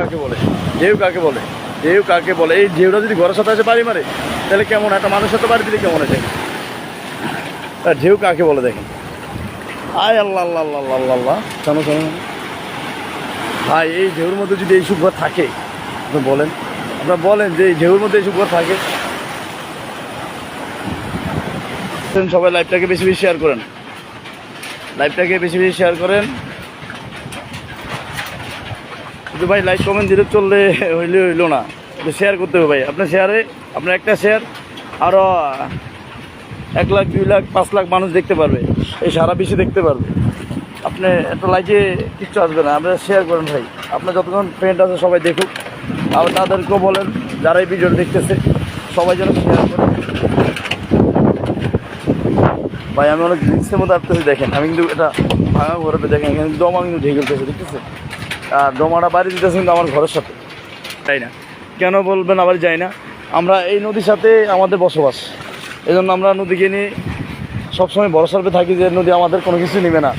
কাকে বলে, ঢেউ কাকে বলে, ঢেউ কাকে বলে। এই ঢেউটা যদি ঘরের সাথে এসে বাড়ি মারে তাহলে কেমন, একটা মানুষের সাথে বাড়ি দিলে কেমন আছে, ঢেউ কাকে বলে দেখেন। আয় আল্লাহ আল্লাহ আল্লাহ আল্লাহ আল্লাহ, শোনো শোনো ভাই, এই ঢেউর মধ্যে যদি এইসব ঘর থাকে আপনি বলেন, আপনারা বলেন যে এই ঢেউর মধ্যে এইসব ঘর থাকে। সবাই লাইভটাকে বেশি বেশি শেয়ার করেন, লাইভটাকে বেশি বেশি শেয়ার করেন। কিন্তু ভাই লাইক কমেন্ট দিলে চললে হইলো না, শেয়ার করতে হবে ভাই। আপনার শেয়ারে, আপনার একটা শেয়ার আরও 1 লাখ 2 লাখ 5 লাখ মানুষ দেখতে পারবে, এই সারা বিশ্বে দেখতে পারবে। আপনি একটা লাইকে কিচ্ছু আসবে না, আপনারা শেয়ার করেন ভাই। আপনার যতক্ষণ ফ্রেন্ড আছে সবাই দেখুক, আর তাদেরকেও বলেন যারা এই ভিডিওটা দেখতেছে সবাই যেন শেয়ার করে ভাই। আমি অনেক রিক্সের মধ্যে আসতেছি দেখেন, আমি কিন্তু এটা ভাঙা ঘরেতে দেখেন এখানে দমা কিন্তু ঢেকে উঠতেছে, দেখতেছে। আর দমাটা বাড়ি দিতেছে কিন্তু আমার ঘরের সাথে, তাই না? কেন বলবেন আবার যাই না, আমরা এই নদীর সাথে আমাদের বসবাস, এই জন্য আমরা নদীকে নিয়ে সবসময় ভরসা করে থাকি যে নদী আমাদের কোনো কিছু নেবে না,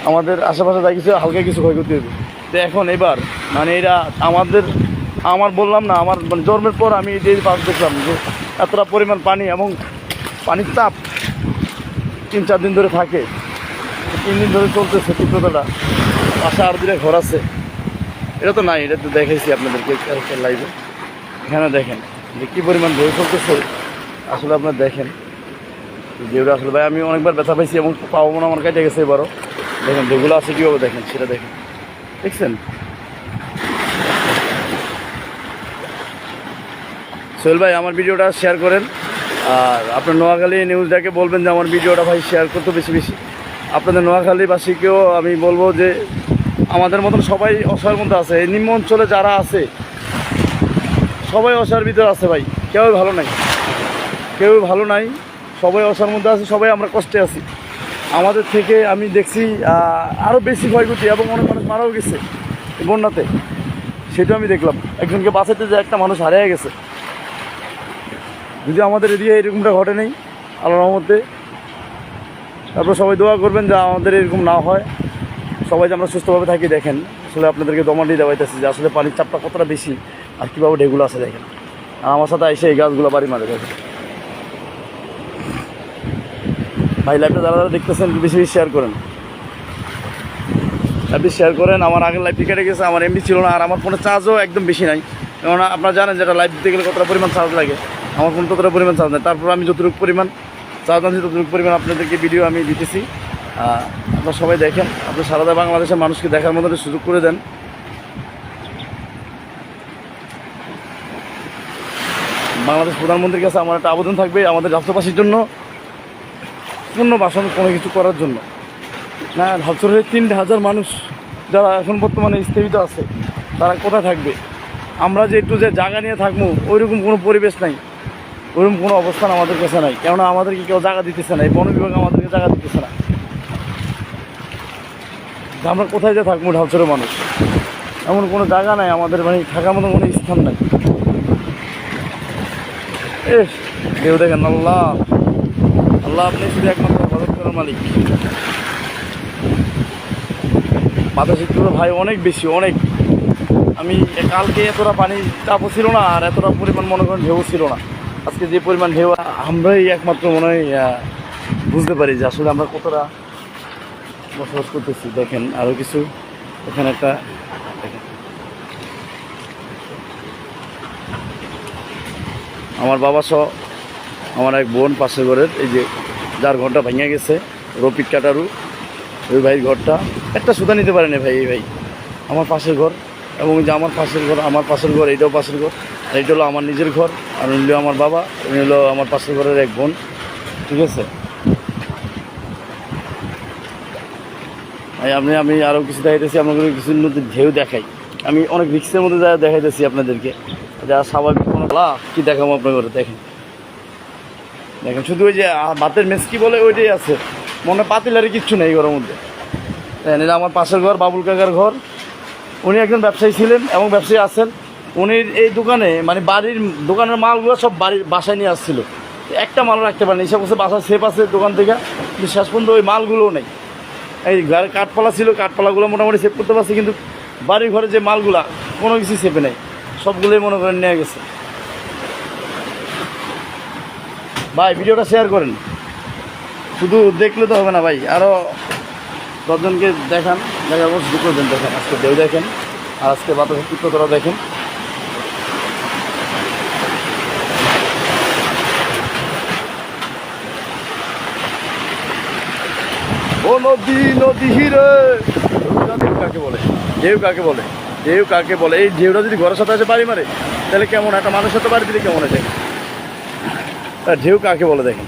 আমাদের আশেপাশে যা কিছু হালকা কিছু ক্ষয়ক্ষতি হবে। তো এখন এবার মানে এরা আমার বললাম না, আমার মানে জন্মের পর আমি এই পাশ দেখলাম যে এতটা পরিমাণ পানি এবং পানির চাপ 3-4 দিন ধরে থাকে, 3 দিন ধরে চলতেছে তীব্রতাটা। পাশে আর 2টা ঘর আছে, এটা তো নাই, এটা তো দেখাইছি আপনাদেরকে লাইভে। এখানে দেখেন যে কী পরিমাণ ঢেউ চলতেছে, আসলে আপনার দেখেন ঢেউটা আসলে ভাই আমি অনেকবার ব্যথা পাইছি এবং পাবো না, আমার কেটে গেছে এবারও। দেখেন ঢেউগুলো আছে কীভাবে, দেখেন সেটা দেখেন, দেখছেন? সোহেল ভাই আমার ভিডিওটা শেয়ার করেন, আর আপনার নোয়াখালী নিউজটাকে বলবেন যে আমার ভিডিওটা ভাই শেয়ার করতে বেশি বেশি। আপনাদের নোয়াখালীবাসীকেও আমি বলবো যে আমাদের মতন সবাই অসহায়ের মধ্যে আছে, এই নিম্ন অঞ্চলে যারা আছে সবাই অসহায়ের ভিতরে আছে ভাই, কেউ ভালো নাই, কেউ ভালো নাই, সবাই অসহায়ের মধ্যে আছে, সবাই আমরা কষ্টে আছি। আমাদের থেকে আমি দেখছি আরও বেশি ক্ষয়ক্ষতি এবং অনেক মানুষ মারাও গেছে বন্যাতে, সেটাও আমি দেখলাম। একজনকে বাঁচাতে যে একটা মানুষ হারিয়ে গেছে। যদি আমাদের এদিকে এরকমটা ঘটে নেই আল্লাহর রহমতে, তারপর সবাই দোয়া করবেন যে আমাদের এরকম না হয়, সবাই যে আমরা সুস্থভাবে থাকি। দেখেন আসলে আপনাদেরকে দমাটি দেওয়াইতেছি যে আসলে পানির চাপটা কতটা বেশি আর কীভাবে ঢেউগুলো আছে দেখেন। আর আমার সাথে এসে এই গাছগুলো বাড়ি মারে দেখেন ভাই। লাইভটা যারা যারা দেখতেছেন বেশি বেশি শেয়ার করেন, লাইভটি শেয়ার করেন। আমার আগের লাইভটি কেটে গেছে, আমার এমবি ছিল না, আর আমার ফোনে চার্জও একদম বেশি নাই, কেননা আপনারা জানেন যেটা লাইভ দিতে গেলে কতটা পরিমাণ চার্জ লাগে, আমার ফোন ততটা পরিমাণ চার্জ নেই। তারপর আমি যতটুকু পরিমাণ চার্জ আনছি ততটুকু পরিমাণ আপনাদেরকে ভিডিও আমি দিতেছি। আপনারা সবাই দেখেন, আপনি সারাদা বাংলাদেশের মানুষকে দেখার মতো সুযোগ করে দেন। বাংলাদেশ প্রধানমন্ত্রীর কাছে আমার একটা আবেদন থাকবে, আমাদের রাষ্ট্রবাসীর জন্য পুনর্বাসন কোনো কিছু করার জন্য। না ঢালচরের 3,000 মানুষ যারা এখন বর্তমানে স্থগিত আছে, তারা কোথায় থাকবে? আমরা যে একটু যে জায়গা নিয়ে থাকবো ওইরকম কোনো পরিবেশ নাই, ওইরকম কোনো অবস্থান আমাদের কাছে নাই, কেননা আমাদেরকে কেউ জায়গা দিতেছে না, এই বন বিভাগ আমাদেরকে জায়গা দিতেছে না। আমরা কোথায় যে থাকবো ঢালচরের মানুষ, এমন কোনো জায়গা নাই আমাদের, মানে থাকার মতো কোনো স্থান নাই। কেউ দেখেন আল্লাহ আল্লাহ, আপনি শুধু একমাত্র হজরত করার মালিক। মাথা শীতগুলো ভাই অনেক বেশি, অনেক। আমি কালকে এতটা পানি চাপও ছিল না, আর এতটা পরিমাণ মনে করেন ঢেউ ছিল না। আজকে যে পরিমাণ ঢেউ, আমরাই একমাত্র মনে হয় বুঝতে পারি যে আসলে আমরা কতটা বসবাস করতেছি। দেখেন আরও কিছু, এখানে একটা দেখেন আমার বাবা সহ আমার এক বোন পাশের ঘরের, এই যে যার ঘরটা ভেঙে গেছে, রফিক কাটারু, ওই ভাইয়ের ঘরটা একটা সুতা নিতে পারে না ভাই। এই ভাই আমার পাশের ঘর, এবং যে আমার পাশের ঘর, আমার পাশের ঘর, এইটাও পাশের ঘর, আর এইটা হলো আমার নিজের ঘর, আর উনি হলো আমার বাবা, উনি হলো আমার পাশের ঘরের এক বোন, ঠিক আছে? আমি আরও কিছু দেখাইতেছি আপনাদের, কিছু নদীর ঢেউ দেখাই। আমি অনেক রিক্সের মধ্যে যা দেখাইতেছি আপনাদেরকে, যা স্বাভাবিক কোনো কী দেখাবো আপনার ঘরে। দেখেন দেখেন শুধু ওই যে ভাতের মেসকি বলে ওইটাই আছে, মনে পাতিলারি কিচ্ছু নেই ঘরের মধ্যে। দেখেন এটা আমার পাশের ঘর, বাবুল কাকার ঘর। উনি একজন ব্যবসায়ী ছিলেন এবং ব্যবসায়ী আছেন। উনি এই দোকানে মানে বাড়ির দোকানের মালগুলো সব বাসায় নিয়ে আসছিল, একটা মালও রাখতে পারেনি। হিসাব করছে বাসায় সেফ আছে দোকান থেকে, কিন্তু শেষ পর্যন্ত ওই মালগুলোও নেই। এই গাড়ির কাঠপালা ছিল, কাঠপালাগুলো মোটামুটি সেভ করতে পারছে, কিন্তু বাড়ি ঘরে যে মালগুলা কোনো কিছু চেপে নেই, সবগুলোই মনে করেন নিয়ে গেছে। ভাই ভিডিওটা শেয়ার করেন, শুধু দেখলে তো হবে না ভাই, আরও 10 জনকে দেখান, দেখার পর শুধু করবেন। দেখেন আজকে ঢেউ দেখেন, আর আজকে বাতাসের তীব্রতা দেখেন। ও নদী নদী হিরে, ঢেউ কাকে বলে? ঢেউ কাকে বলে? ঢেউ কাকে বলে? এই ঢেউটা যদি ঘরের সাথে এসে বাড়ি মারে তাহলে কেমন, একটা মানুষের সাথে বাড়ি দিলে কেমন আছে? ঢেউ কাকে বলে দেখেন।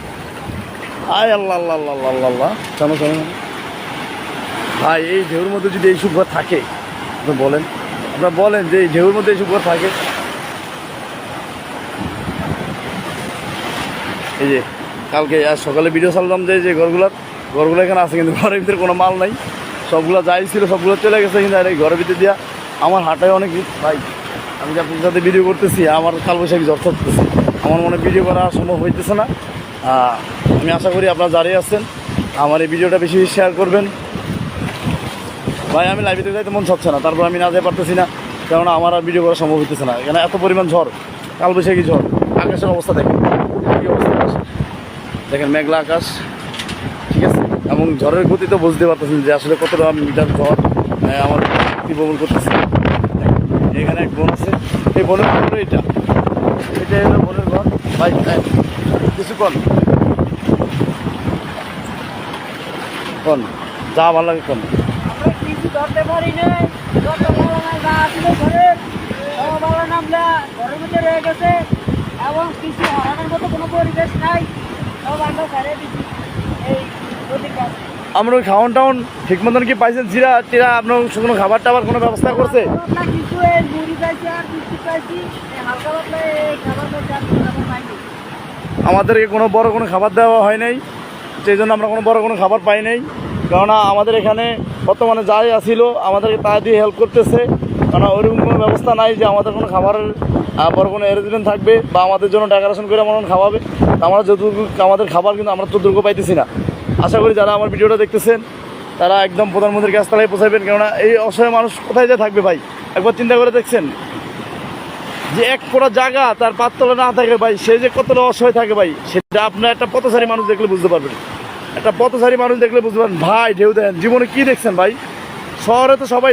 আয় আল্লাহ আল্লাহ আল্লাহ আল্লাহ আল্লাহ, শোনো শোনো ভাই, এই ঢেউর মধ্যে যদি এইসব ঘর থাকে, আপনি বলেন, আপনারা বলেন যে এই ঢেউর মধ্যে এইসব ঘর থাকে। এই যে কালকে আজ সকালে ভিডিও ছাড়লাম যে ঘরগুলো এখানে আছে, কিন্তু ঘরের ভিতরে কোনো মাল নাই, সবগুলো যাই ছিল সবগুলো চলে গেছে। কিন্তু আর এই ঘরের ভিতরে দিয়া আমার হাঁটায় অনেক ভাই, আমি যে আপনাদের সাথে ভিডিও করতেছি, আমার কালবৈশাখী জ্বর থাকতেছে, আমার মনে ভিডিও করা সম্ভব হইতেছে না। আমি আশা করি আপনারা যারাই আছেন আমার এই ভিডিওটা বেশি বেশি শেয়ার করবেন। ভাই আমি লাইভে যাইতে মন চাচ্ছে না, তারপর আমি না যেতে পারতেছি না, কেননা আমার আর ভিডিও করা সম্ভব হইতেছে না। এখানে এত পরিমাণ ঝড়, কালবৈশাখী ঝড়। আকাশের অবস্থা দেখেন, কী অবস্থা আকাশ দেখেন, মেঘলা আকাশ, ঠিক আছে। এবং ঝড়ের গতি তো বুঝতে পারতেছেন যে আসলে কতটা মিটার ঝড় আমার প্রবল করতেছে। এখানে এক বোন আছে, এই বোনের ঘর এটা হলো বোনের ঘর। ভাই কিছু কন যা ভালো লাগে কন। কিছু ধরতে পারি নাই, ধরতে পারো না, গা ছিল ঘরে, বাবা নামলা ঘরের মধ্যে রয়ে গেছে, এবং কিছু হারানোর মতো কোনো পরিবেশ নাই, সব আমরা ছেড়ে দিচ্ছি এই নদীর কাছে। আমরা ওই খাওয়ান টাউন ঠিক মতন কি পাইছেন? চিরা টিরা আপনার কোনো খাবার টাবার কোনো ব্যবস্থা করছে? আমরা কিছু এই মুড়ি পাইছি আর বিস্কুট পাইছি, এই হালকা পাতলা এই খাবার পাইছি, আর কিছু খাবার পাইনি। আমাদেরকে কোনো বড় কোনো খাবার দেওয়া হয় নাই, সেই জন্য আমরা কোনো বড় কোনো খাবার পাই নাই। কেননা আমাদের এখানে বর্তমানে যাই আসিল আমাদেরকে তা দিয়ে হেল্প করতেছে, কেননা ওইরকম কোনো ব্যবস্থা নাই যে আমাদের কোনো খাবারের বড় কোনো অ্যারেঞ্জমেন্ট থাকবে বা আমাদের জন্য ডেকোরেশন করে আমার খাওয়াবে। আমরা যতটুকু আমাদের খাবার কিন্তু আমরা ততটুকু পাইতেছি না। আশা করি যারা আমার ভিডিওটা দেখতেছেন তারা একদম প্রধানমন্ত্রীর গাছতলায় পৌঁছাবেন, কেননা এই অসহায় মানুষ কোথায় যা থাকবে ভাই, একবার চিন্তা করে দেখছেন যে এক পুরো জায়গা তার পাততলা না থাকে ভাই, সে যে কতটা অসহায় থাকে ভাই, সেটা আপনার একটা পথচারী মানুষ দেখলে বুঝতে পারবেন। একটা পথচারী মানুষ দেখলে বুঝতে পারবেন। ভাই ঢেউ দেখেন, জীবনে কি দেখছেন ভাই? শহরে তো সবাই